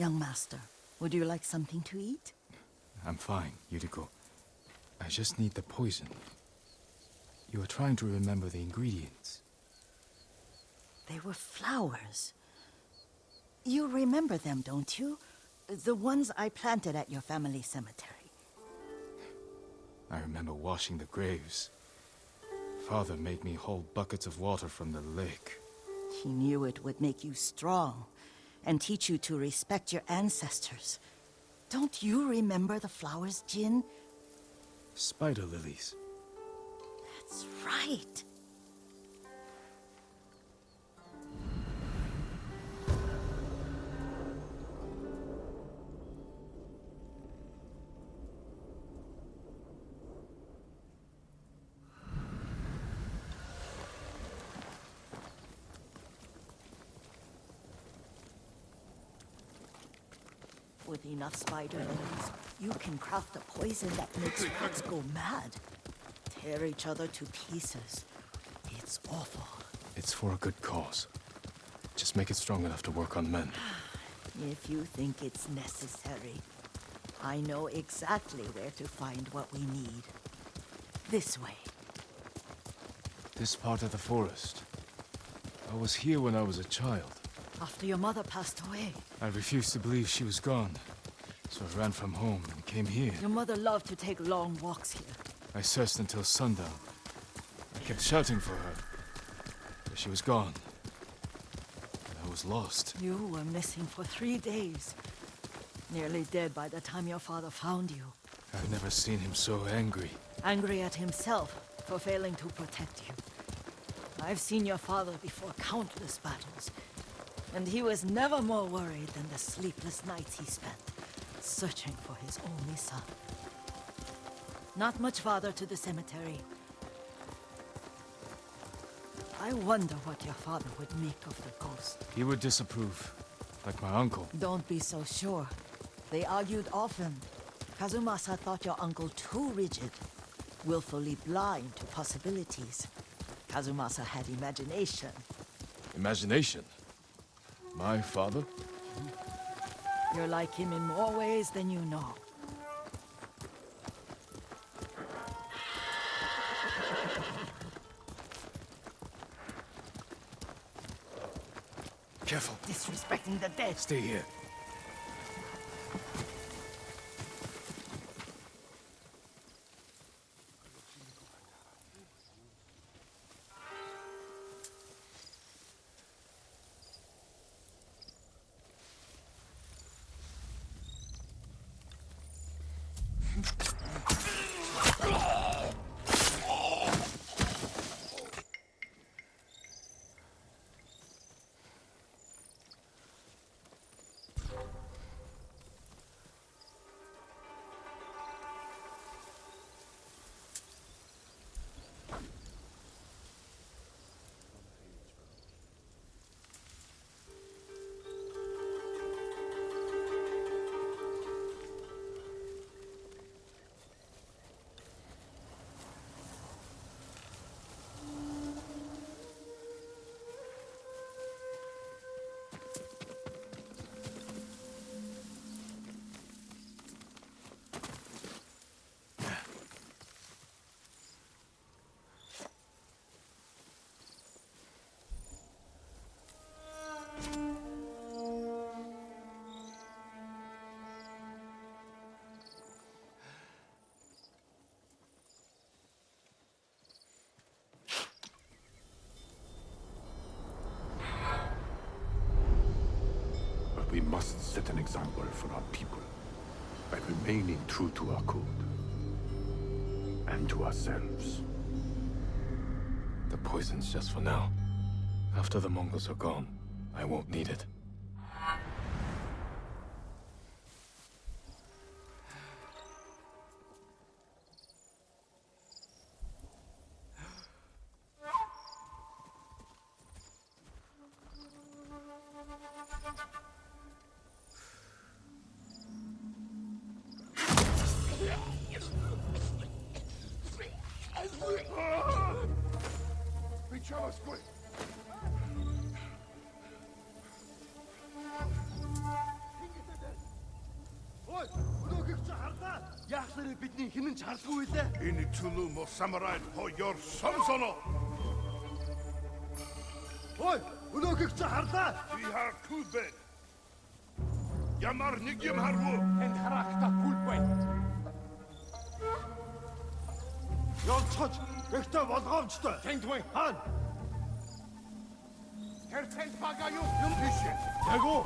Young master, would you like something to eat? I'm fine, Yuriko. I just need the poison. You are trying to remember the ingredients. They were flowers. You remember them, don't you? The ones I planted at your family cemetery. I remember washing the graves. Father made me hold buckets of water from the lake. He knew it would make you strong and teach you to respect your ancestors. Don't you remember the flowers, Jin? Spider lilies. That's right. With enough spider lilies, you can craft a poison that makes rats go mad. Tear each other to pieces. It's awful. It's for a good cause. Just make it strong enough to work on men. If you think it's necessary, I know exactly where to find what we need. This way. This part of the forest. I was here when I was a child. After your mother passed away. I refused to believe she was gone. So I ran from home and came here. Your mother loved to take long walks here. I searched until sundown. I kept shouting for her. But she was gone. And I was lost. You were missing for 3 days. Nearly dead by the time your father found you. I've never seen him so angry. Angry at himself for failing to protect you. I've seen your father before countless battles. And he was never more worried than the sleepless nights he spent searching for his only son. Not much farther to the cemetery. I wonder what your father would make of the ghost. He would disapprove, like my uncle. Don't be so sure. They argued often. Kazumasa thought your uncle too rigid, willfully blind to possibilities. Kazumasa had imagination. Imagination? My father? You're like him in more ways than you know. Careful. Disrespecting the dead. Stay here. We must set an example for our people by remaining true to our code and to ourselves. The poison's just for now. After the Mongols are gone, I won't need it. Reach us, quick! Бидний хинэн ч харлгүй лээ. Энэ чулуу мо самурай хоёроор сонсоно. Ой, өнөөхийг чи харлаа. Би хар күбэ. Ямар нэг юм хармуу. Энд харахтаа бүлбэ. Явцгаж, ихтэй болгоомжтой. Тэнд вэ? Хаана? Тэр тэнд бага юм биш. Яг уу.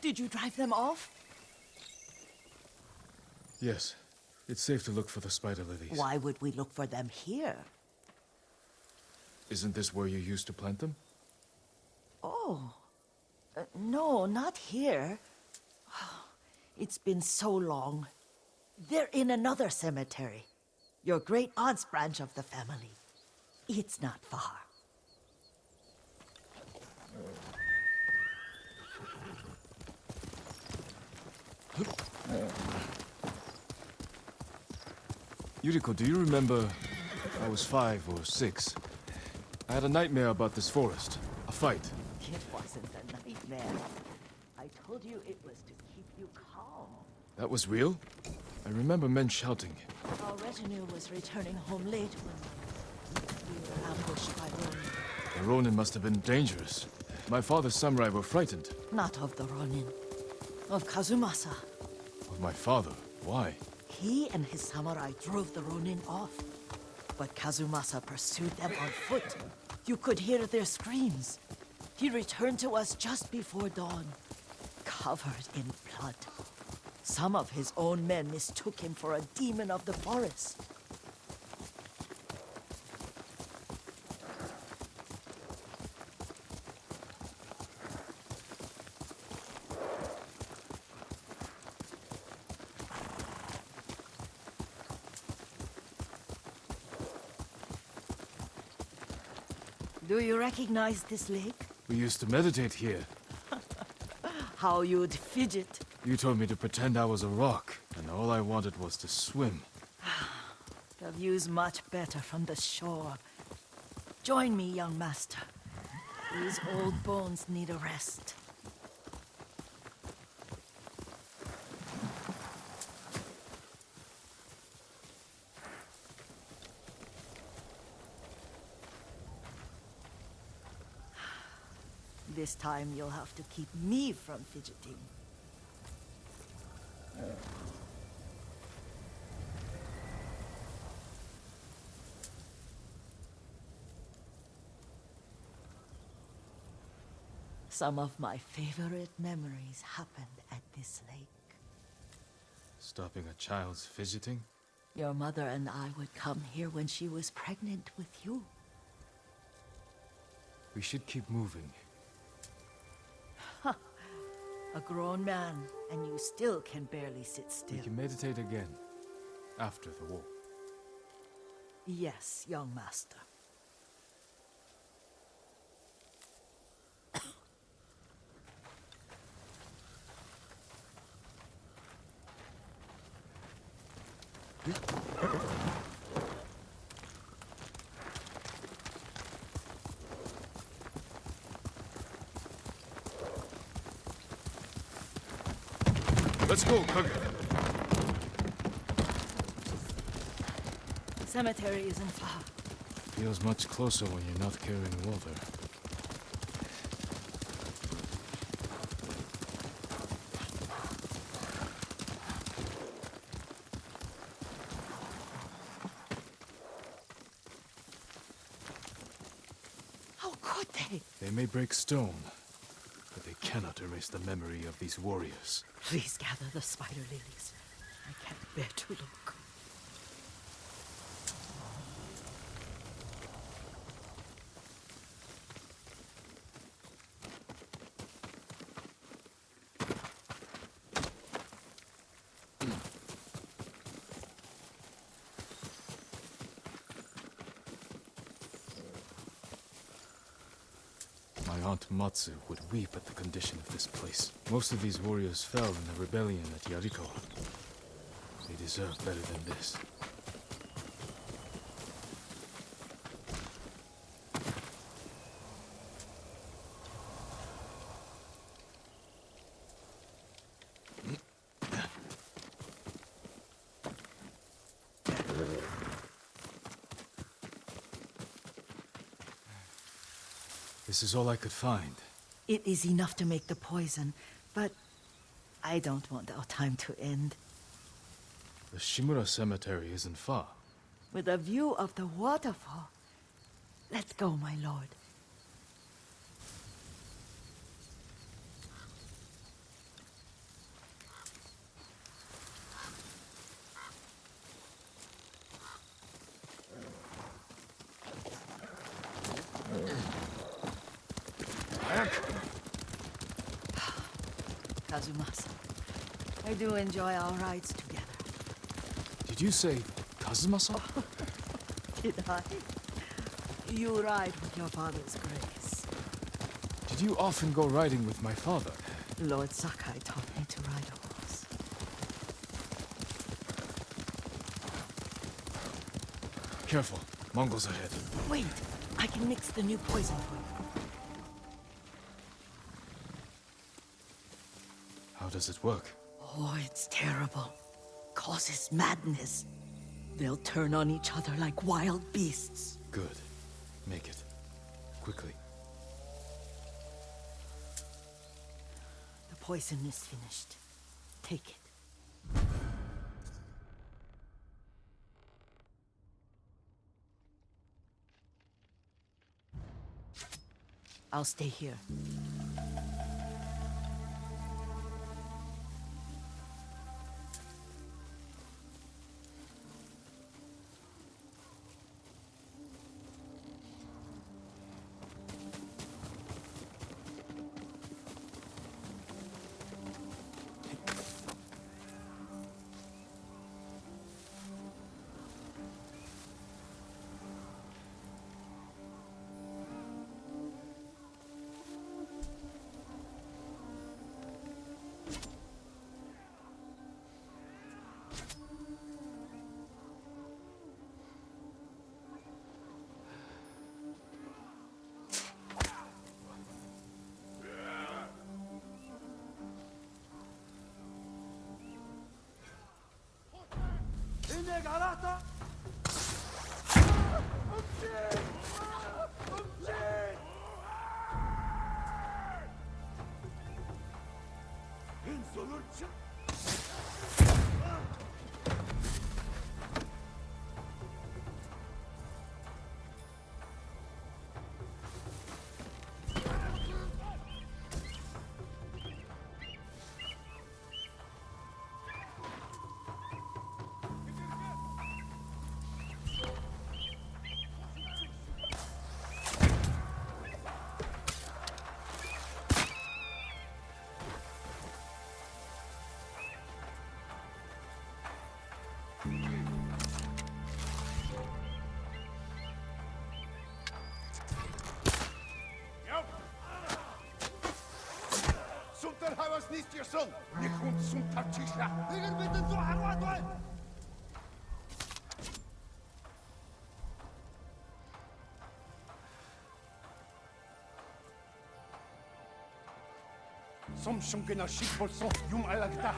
Did you drive them off? Yes. It's safe to look for the spider lilies. Why would we look for them here? Isn't this where you used to plant them? Oh. No, not here. It's been so long. They're in another cemetery. Your great aunt's branch of the family. It's not far. Yuriko, do you remember? I was 5 or 6. I had a nightmare about this forest. A fight. It wasn't a nightmare. I told you it was to keep you calm. That was real? I remember men shouting. Our retinue was returning home late when we were ambushed by Ronin. The Ronin must have been dangerous. My father's samurai were frightened. Not of the Ronin. Of Kazumasa. Of my father? Why? He and his samurai drove the Ronin off. But Kazumasa pursued them on foot. You could hear their screams. He returned to us just before dawn, covered in blood. Some of his own men mistook him for a demon of the forest. Do you recognize this lake? We used to meditate here. How you'd fidget. You told me to pretend I was a rock, and all I wanted was to swim. The view's much better from the shore. Join me, young master. These old bones need a rest. This time you'll have to keep me from fidgeting. Some of my favorite memories happened at this lake. Stopping a child's fidgeting? Your mother and I would come here when she was pregnant with you. We should keep moving. A grown man, and you still can barely sit still. We can meditate again, after the war. Yes, young master. Let's go, Kage. Cemetery isn't far. Feels much closer when you're not carrying water. How could they? They may break stone, but they cannot erase the memory of these warriors. Please gather the spider lilies. I can't bear to look. My Aunt Matsu would weep at the condition of this place. Most of these warriors fell in the rebellion at Yariko. They deserve better than this. This is all I could find. It is enough to make the poison, but I don't want our time to end. The Shimura Cemetery isn't far. With a view of the waterfall. Let's go, my lord. Kazumasa, I do enjoy our rides together. Did you say Kazumasa? Did I? You ride with your father's grace. Did you often go riding with my father? Lord Sakai taught me to ride a horse. Careful, Mongols ahead. Wait, I can mix the new poison for you. How does it work? Oh, it's terrible. Causes madness. They'll turn on each other like wild beasts. Good. Make it. Quickly. The poison is finished. Take it. I'll stay here. إنك عرفت؟ Niet je son. Ik moet zo'n tartjesla. Ik er met een zo hard wat. Soms zo'n keer shit voor zo'n jong alakta.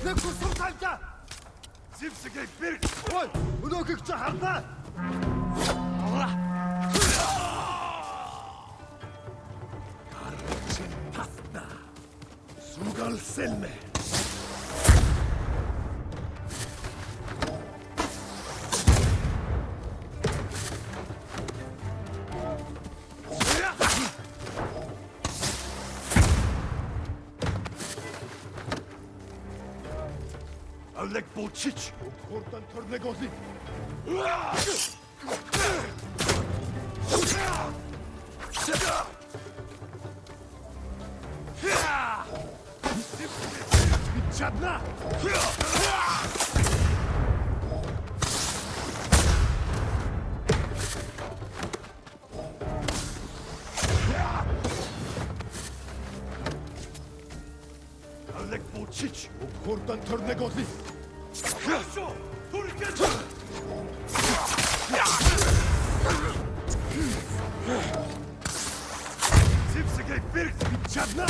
Нэг хүсэл тавьчаа. Зевсගේ бэрг. Ой, өнөөхийг чи харлаа. Карчин паста. Сугал селме. Alek Bolchich! Kortan Tornegozi! Jadna! Alek Bolchich! Kortan Tornegozi! Kraszo! Turket! Zipsegej Birk! Jadna!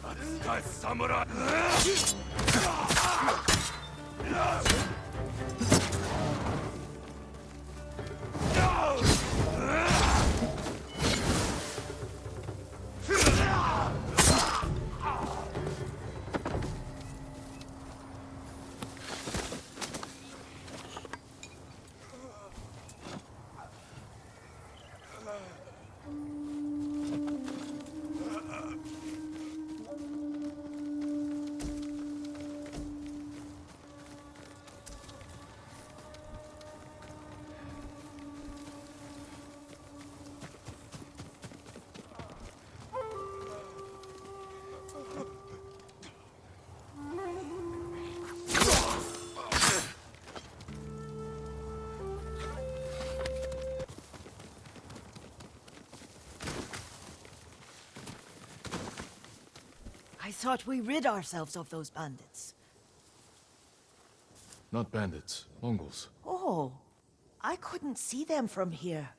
Atsukai samurai! I thought we rid ourselves of those bandits. Not bandits, Mongols. Oh, I couldn't see them from here.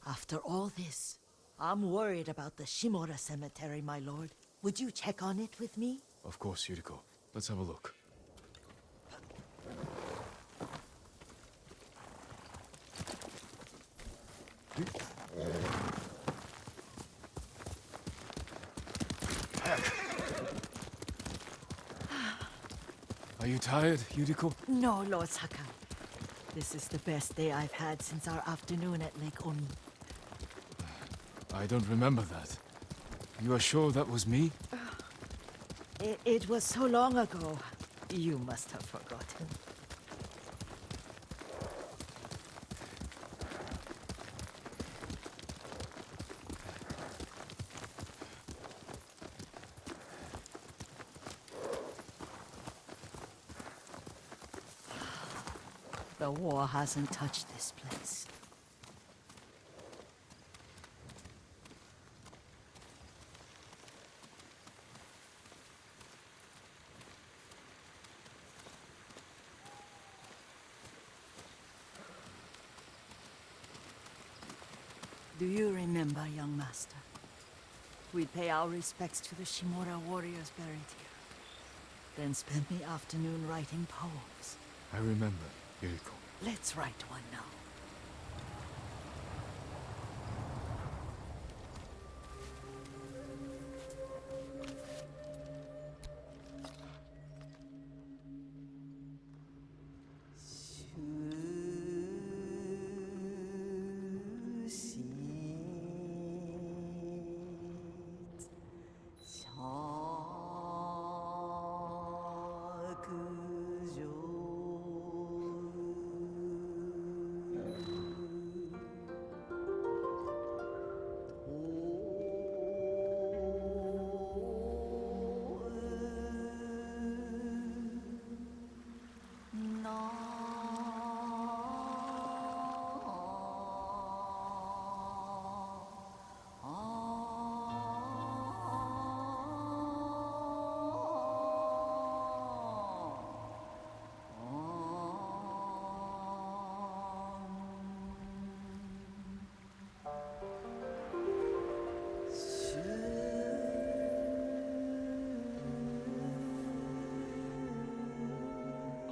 After all this, I'm worried about the Shimura cemetery, my lord. Would you check on it with me? Of course, Yuriko. Let's have a look. Are you tired, Yuriko? No, Lord Sakai. This is the best day I've had since our afternoon at Lake Oni. I don't remember that. You are sure that was me? It was so long ago. You must have forgotten. The war hasn't touched this place. Do you remember, young master? We'd pay our respects to the Shimura warriors buried here. Then spend the afternoon writing poems. I remember, Yuriko. Let's write one now.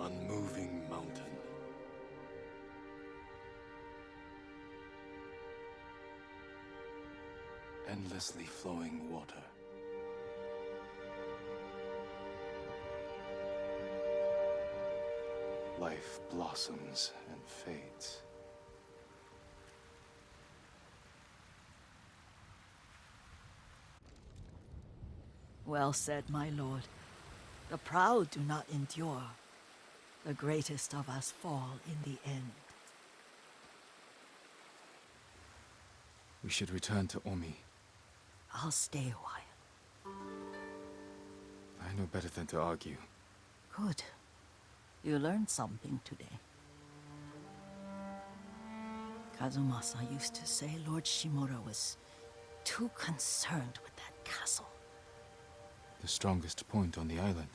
Unmoving mountain. Endlessly flowing water. Life blossoms and fades. Well said, my lord. The proud do not endure. The greatest of us fall in the end. We should return to Omi. I'll stay a while. I know better than to argue. Good. You learned something today. Kazumasa used to say Lord Shimura was too concerned with that castle. The strongest point on the island.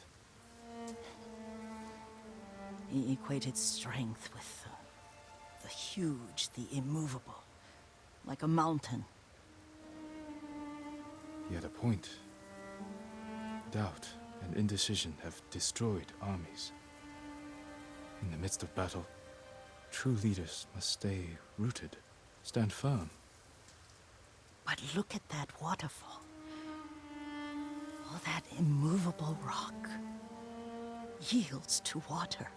He equated strength with the huge, the immovable, like a mountain. He had a point. Doubt and indecision have destroyed armies. In the midst of battle, true leaders must stay rooted, stand firm. But look at that waterfall. All that immovable rock yields to water.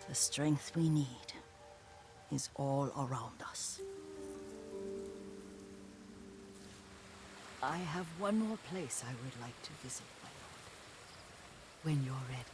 The strength we need is all around us. I have one more place I would like to visit, my lord. When you're ready.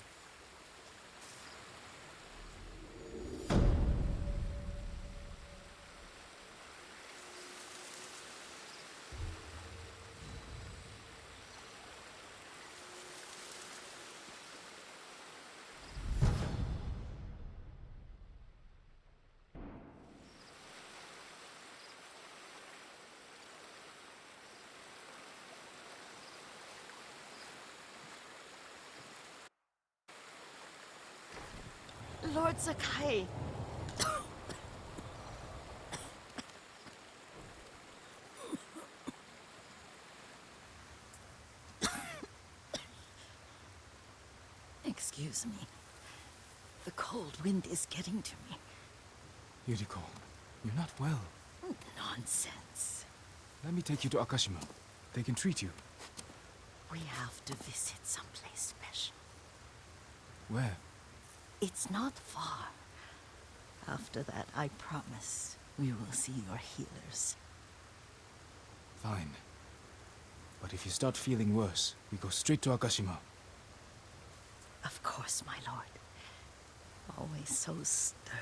Lord Sakai! Excuse me. The cold wind is getting to me. Yuriko, you're not well. Nonsense. Let me take you to Akashima. They can treat you. We have to visit someplace special. Where? It's not far. After that, I promise, we will see your healers. Fine. But if you start feeling worse, we go straight to Akashima. Of course, my lord. Always so stern.